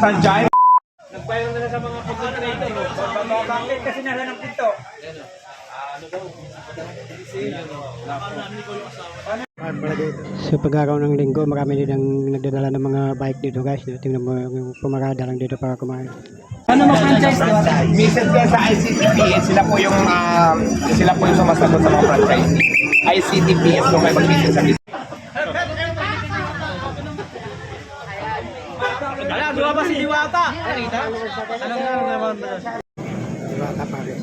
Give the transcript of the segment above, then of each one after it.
franchise. Nagbayang na sa mga content creator. Bakit kasi nasa ng pinto? So pagkakaroon ng linggo, marami din ang nagdadala ng mga bike dito guys. Tingnan mo yung pumarada lang dito para kumain. Ano mo franchise to? Minsan yan sa ICTPS, sila po yung sumasagot sa mga franchise. ICTPS kung kayo mag-visit sa business. Wala, dua ba si Diwata? Anong naman? Diwata pare.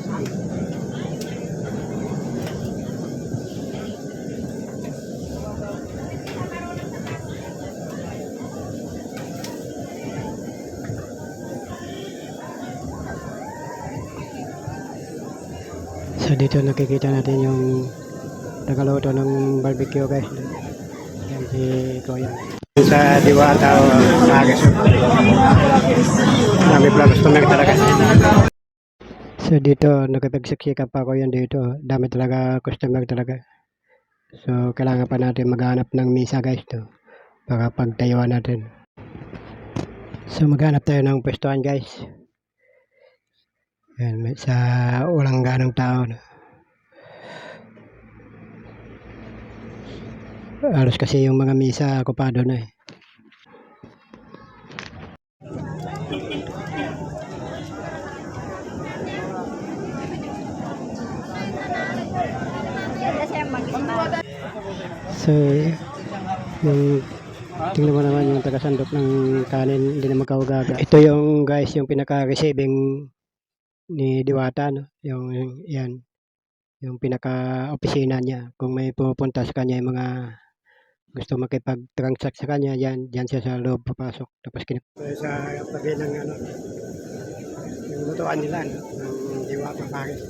So dito nakikita natin yung nagluto ng barbecue guys. Yan si Kuya. Sa Diwata o Paris. Dami pala customer talaga. So dito nakipagsiksikan pa ako yan dito. Dami talaga customer talaga. So kailangan pa natin maghanap ng misa guys to para pagtayuan natin. So maghanap tayo ng pwestuhan guys. Yan, sa walang ganong tao. Halos kasi yung mga misa okupado na eh. So, yung tingnan mo naman yung taga-sandok ng kanin, hindi na magkaugaga. Ito yung guys, yung pinaka-receiving ni Diwata, no? Yung yan, yung pinaka-opisina niya. Kung may pupunta sa kanya yung mga gusto makipag-transact sa kanya, yan siya sa loob papasok. Tapos sa tabi ng yung lutuan nila, no? Ng Diwata Paris.